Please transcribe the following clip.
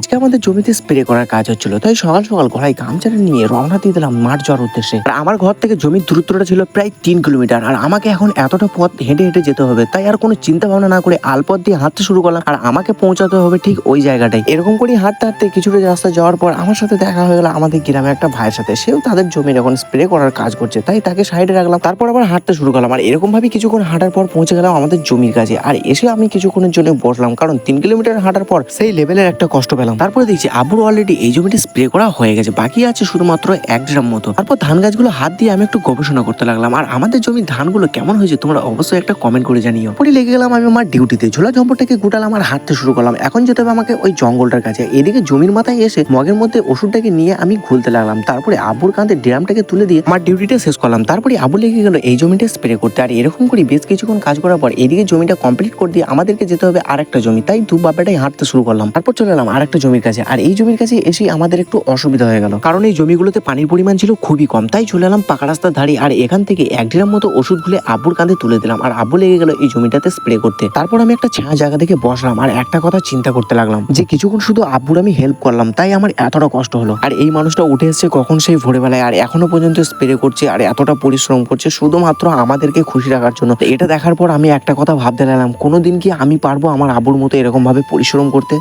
আজকে আমাদের জমিতে স্প্রে করার কাজ হচ্ছিল, তাই সকাল সকাল গলায় গামছাটা নিয়ে রওনা দিয়ে দিলাম মাঠ যাওয়ার উদ্দেশ্যে। আর আমার ঘর থেকে জমির দূরত্বটা ছিল প্রায় 3 কিলোমিটার, আর আমাকে এখন এতটা পথ হেঁটে হেঁটে যেতে হবে। তাই আর কোনো চিন্তা ভাবনা না করে আলপথ দিয়ে হাঁটতে শুরু করলাম, আর আমাকে পৌঁছাতে হবে ঠিক ওই জায়গাটাই। এরকম করে হাঁটতে হাঁটতে কিছুটা রাস্তা যাওয়ার পর আমার সাথে দেখা হয়ে গেল আমাদের গ্রামে একটা ভাইয়ের সাথে। সেও তাদের জমির এখন স্প্রে করার কাজ করছে, তাই তাকে সাইডে রাখলাম। তারপর আবার হাঁটতে শুরু করলাম, আর এরকম ভাবে কিছুক্ষণ হাঁটার পর পৌঁছে গেলাম আমাদের জমির কাছে। আর এসে আমি কিছুক্ষণের জন্য বসলাম, কারণ 3 কিলোমিটার হাঁটার পর সেই লেভেলের একটা কষ্ট পেলাম। তারপরে দেখছি আব্বুর অলরেডি এই জমিটি স্প্রে করা হয়ে গেছে, বাকি আছে শুধুমাত্র 1 ড্রাম মতো। তারপর ধান গাছগুলো হাত দিয়ে আমি একটু গবেষণা করতে লাগলাম, আর আমাদের জমির ধানগুলো কেমন হয়েছে তোমরা অবশ্যই একটা কমেন্ট করে জানিও। পরে লেগে গেলাম আমি আমার ডিউটিতে, ঝোলা ঝম্পরটাকে গুটালাম আর হাঁটতে শুরু করলাম। এখন যেতে হবে আমাকে ওই জঙ্গলটার কাছে। এদিকে জমির মাথায় এসে মগের মধ্যে ওষুধটাকে নিয়ে আমি ঘুরতে লাগলাম। তারপরে আব্বুর কাঁধে ড্রামটাকে তুলে দিয়ে আমার ডিউটিটা শেষ করলাম। তারপরে আব্বু লেগে গেল এই জমিটা স্প্রে করতে। আর এরকম করে বেশ কিছুক্ষণ কাজ করার পর এদিকে জমিটা কমপ্লিট করে দিয়ে আমাদেরকে যেতে হবে আরেকটা জমি, তাই দু বাবাটাই হাঁটতে শুরু করলাম। তারপর চলে এলাম আরেকটা জমির কাছে। আর এই জমির কাছে এসে আমাদের একটু অসুবিধা হয়ে গেল, কারণ এই জমিগুলোতে পানির পরিমাণ ছিল খুবই কম। তাই চলে এলাম পাকা রাস্তার ধারে, আর এখান থেকে 1 ড্রাম মতো ওষুধ গুলে আব্বুর কাঁধে তুলে দিলাম। আর আব্বু লেগে গেল এই জমিটাতে স্প্রে করতে। তারপর আমি একটা ছায়া জায়গা থেকে বসলাম, আর একটা কথা চিন্তা করতে লাগলাম যে কিছুক্ষণ শুধু আব্বুর আমি হেল্প করলাম, তাই আমার এতটা কষ্ট হলো। আর এই মানুষটা উঠে এসেছে কখন সেই ভোরবেলায়, আর এখনো পর্যন্ত স্প্রে করছে আর এতটা পরিশ্রম করছে শুধুমাত্র আমাদেরকে খুশি রাখার জন্য। এটা দেখার পর আমি একটা কথা ভাবতে লাগলাম, কোনোদিন কি আমি পারবো আমার আব্বুর মতো এরকম ভাবে পরিশ্রম করতে?